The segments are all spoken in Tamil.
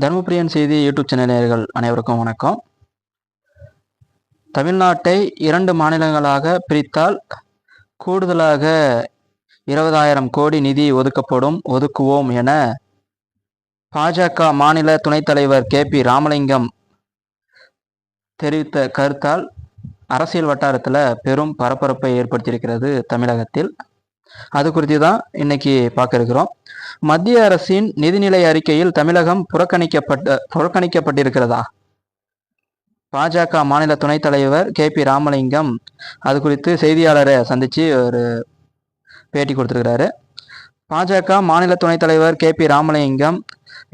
தர்மபிரியன் செய்தி யூடியூப் சேனல் நேயர்கள் அனைவருக்கும் வணக்கம். தமிழ்நாட்டை 2 மாநிலங்களாக பிரித்தால் கூடுதலாக 20,000 கோடி நிதி ஒதுக்குவோம் என பாஜக மாநில துணைத் தலைவர் KP ராமலிங்கம் தெரிவித்த கருத்தால் அரசியல் வட்டாரத்தில் பெரும் பரபரப்பை ஏற்படுத்தியிருக்கிறது தமிழகத்தில். அது குறித்து தான் இன்னைக்கு பார்க்க இருக்கிறோம். மத்திய அரசின் நிதிநிலை அறிக்கையில் தமிழகம் புறக்கணிக்கப்பட்டிருக்கிறதா? பாஜக மாநில துணைத் தலைவர் KP ராமலிங்கம் அது குறித்து செய்தியாளரை சந்திச்சு ஒரு பேட்டி கொடுத்துருக்கிறாரு. பாஜக மாநில துணைத் தலைவர் KP ராமலிங்கம்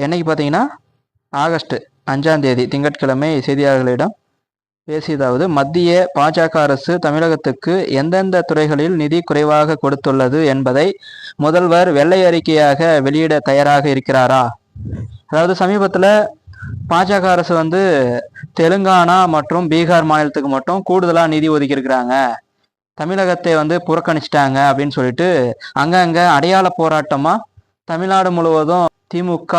என்னைக்கு பார்த்தீங்கன்னா ஆகஸ்ட் 5ஆம் தேதி திங்கட்கிழமை செய்தியாளர்களிடம் பேசியதாவது, மத்திய பாஜக அரசு தமிழகத்துக்கு எந்தெந்த துறைகளில் நிதி குறைவாக கொடுத்துள்ளது என்பதை முதல்வர் வெள்ளை அறிக்கையாக வெளியிட தயாராக இருக்கிறாரா? அதாவது சமீபத்தில் பாஜக அரசு தெலுங்கானா மற்றும் பீகார் மாநிலத்துக்கு மட்டும் கூடுதலாக நிதி ஒதுக்கி இருக்கிறாங்க, தமிழகத்தை புறக்கணிச்சிட்டாங்க அப்படின்னு சொல்லிட்டு அங்கங்கே அடையாள போராட்டமாக தமிழ்நாடு முழுவதும் திமுக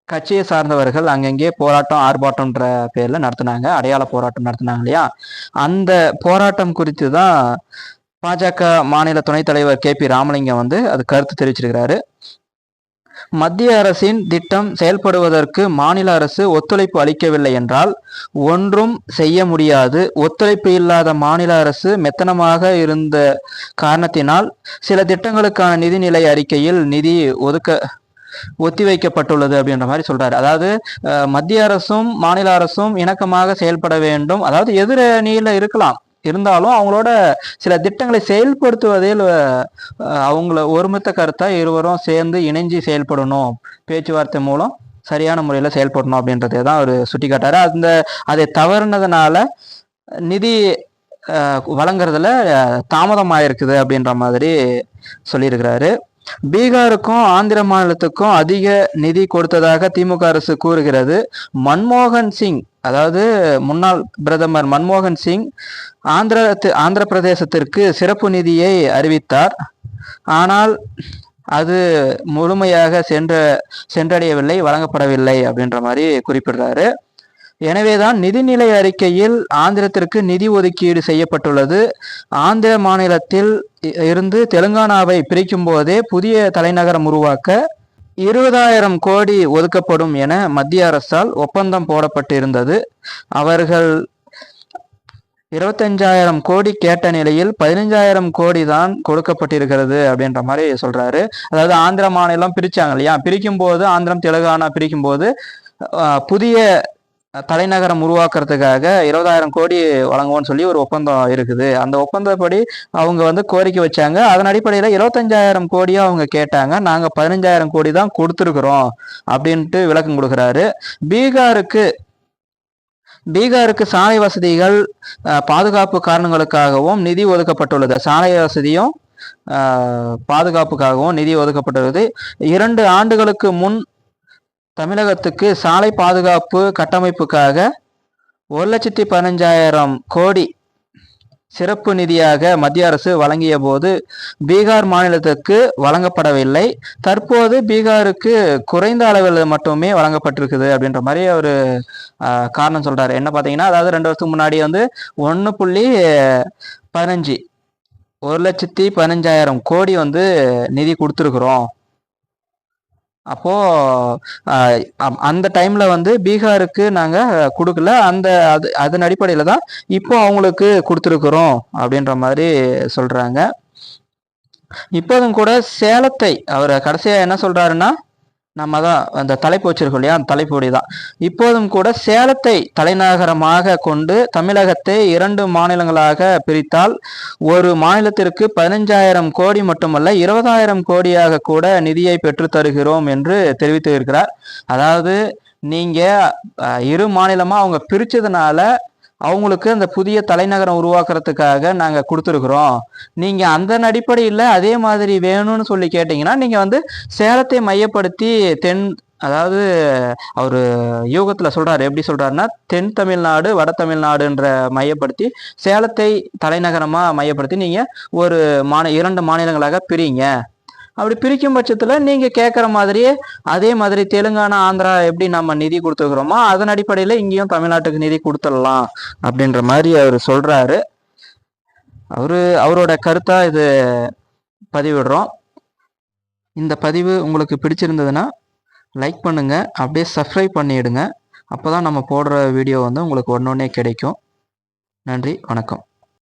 கட்சியை சார்ந்தவர்கள் அங்கங்கே போராட்டம் ஆர்ப்பாட்டம்ன்ற பேர்ல நடத்தினாங்க, அடையாள போராட்டம் நடத்தினாங்க இல்லையா? அந்த போராட்டம் குறித்து தான் பாஜக மாநில துணைத் தலைவர் KP ராமலிங்கம் அது கருத்து தெரிவிச்சிருக்கிறாரு. மத்திய அரசின் திட்டம் செயல்படுவதற்கு மாநில அரசு ஒத்துழைப்பு அளிக்கவில்லை என்றால் ஒன்றும் செய்ய முடியாது. ஒத்துழைப்பு இல்லாத மாநில அரசு மெத்தனமாக இருந்த காரணத்தினால் சில திட்டங்களுக்கான நிதிநிலை அறிக்கையில் நிதி ஒத்திவைக்கப்பட்டுள்ளது அப்படின்ற மாதிரி சொல்றாரு. அதாவது மத்திய அரசும் மாநில அரசும் இணக்கமாக செயல்பட வேண்டும். அதாவது எதிரணியில இருக்கலாம், இருந்தாலும் அவங்களோட சில திட்டங்களை செயல்படுத்துவதில் அவங்கள ஒருமித்த கருத்தா இருவரும் சேர்ந்து இணைஞ்சு செயல்படணும், பேச்சுவார்த்தை மூலம் சரியான முறையில் செயல்படணும் அப்படின்றதே தான் அவர் சுட்டி காட்டாரு. அதை தவறுனதுனால நிதி வழங்குறதுல தாமதமாயிருக்குது அப்படின்ற மாதிரி சொல்லியிருக்கிறாரு. பீகாருக்கும் ஆந்திர மாநிலத்துக்கும் அதிக நிதி கொடுத்ததாக திமுக அரசு கூறுகிறது. மன்மோகன் சிங், அதாவது முன்னாள் பிரதமர் மன்மோகன் சிங் ஆந்திர பிரதேசத்திற்கு சிறப்பு நிதியை அறிவித்தார். ஆனால் அது முழுமையாக சென்றடையவில்லை, வழங்கப்படவில்லை அப்படின்ற மாதிரி குறிப்பிடுறாரு. எனவேதான் நிதிநிலை அறிக்கையில் ஆந்திரத்திற்கு நிதி ஒதுக்கீடு செய்யப்பட்டுள்ளது. ஆந்திர மாநிலத்தில் இருந்து தெலுங்கானாவை பிரிக்கும் போதே புதிய தலைநகரம் உருவாக்க 20,000 கோடி ஒதுக்கப்படும் என மத்திய அரசால் ஒப்பந்தம் போடப்பட்டிருந்தது. அவர்கள் 25,000 கோடி கேட்ட நிலையில் 15,000 கோடி தான் கொடுக்கப்பட்டிருக்கிறது அப்படின்ற மாதிரி சொல்றாரு. அதாவது ஆந்திர மாநிலம் பிரிச்சாங்க இல்லையா, பிரிக்கும் போது ஆந்திரம் தெலுங்கானா பிரிக்கும் போது புதிய தலைநகரம் உருவாக்குறதுக்காக 20,000 கோடி வழங்குவோம்னு சொல்லி ஒரு ஒப்பந்தம் இருக்குது. அந்த ஒப்பந்தப்படி அவங்க கோரிக்கை வச்சாங்க. அதன் அடிப்படையில் 25,000 கோடியா அவங்க கேட்டாங்க. நாங்கள் 15,000 கோடி தான் கொடுத்துருக்குறோம் அப்படின்ட்டு விளக்கம் கொடுக்குறாரு. பீகாருக்கு சாலை வசதிகள் பாதுகாப்பு காரணங்களுக்காகவும் நிதி ஒதுக்கப்பட்டுள்ளது. சாலை வசதியும் பாதுகாப்புக்காகவும் நிதி ஒதுக்கப்பட்டுள்ளது. 2 ஆண்டுகளுக்கு முன் தமிழகத்துக்கு சாலை பாதுகாப்பு கட்டமைப்புக்காக 1,15,000 கோடி சிறப்பு நிதியாக மத்திய அரசு வழங்கிய போது பீகார் மாநிலத்துக்கு வழங்கப்படவில்லை. தற்போது பீகாருக்கு குறைந்த அளவில் மட்டுமே வழங்கப்பட்டிருக்குது அப்படின்ற மாதிரி ஒரு காரணம் சொல்றாரு. என்ன பார்த்தீங்கன்னா, அதாவது 2 வருஷத்துக்கு முன்னாடி 1,15 1,15,000 கோடி நிதி கொடுத்துருக்குறோம். அப்போ அந்த டைம்ல பீகாருக்கு நாங்க கொடுக்கல, அதன் அடிப்படையில தான் இப்போ அவங்களுக்கு கொடுத்துருக்குறோம் அப்படின்ற மாதிரி சொல்றாங்க. இப்போதும் கூட சேலத்தை அவர் கடைசியா என்ன சொல்றாருன்னா, நம்ம தான் அந்த தலைப்பு வச்சிருக்கோம் இல்லையா, அந்த தலைப்புடைய தான் இப்போதும் கூட சேலத்தை தலைநகரமாக கொண்டு தமிழகத்தை 2 மாநிலங்களாக பிரித்தால் ஒரு மாநிலத்திற்கு 15,000 கோடி மட்டுமல்ல 20,000 கோடியாக கூட நிதியை பெற்று தருகிறோம் என்று தெரிவித்து இருக்கிறார். அதாவது நீங்க 2 மாநிலமா அவங்க பிரிச்சதுனால அவங்களுக்கு அந்த புதிய தலைநகரம் உருவாக்குறதுக்காக நாங்கள் கொடுத்துருக்குறோம். நீங்கள் அந்த அடிப்படையில் அதே மாதிரி வேணும்னு சொல்லி கேட்டிங்கன்னா நீங்கள் சேலத்தை மையப்படுத்தி அதாவது அவர் யூகத்தில் சொல்கிறார். எப்படி சொல்கிறாருன்னா, தென் தமிழ்நாடு வட தமிழ்நாடுன்ற மையப்படுத்தி சேலத்தை தலைநகரமாக மையப்படுத்தி நீங்கள் ஒரு 2 மாநிலங்களாக பிரிங்க. அப்படி பிரிக்கும் பட்சத்தில் நீங்கள் கேட்குற மாதிரியே அதே மாதிரி தெலுங்கானா ஆந்திரா எப்படி நம்ம நிதி கொடுத்துருக்குறோமோ அதன் அடிப்படையில் இங்கேயும் தமிழ்நாட்டுக்கு நிதி கொடுத்துடலாம் அப்படின்ற மாதிரி அவர் சொல்கிறாரு. அவரோட கருத்தாக இது பதிவிடுறோம். இந்த பதிவு உங்களுக்கு பிடிச்சிருந்ததுன்னா லைக் பண்ணுங்கள், அப்படியே சப்ஸ்கிரைப் பண்ணிவிடுங்க. அப்போ தான் நம்ம போடுற வீடியோ வந்து உங்களுக்கு ஒன்று கிடைக்கும். நன்றி, வணக்கம்.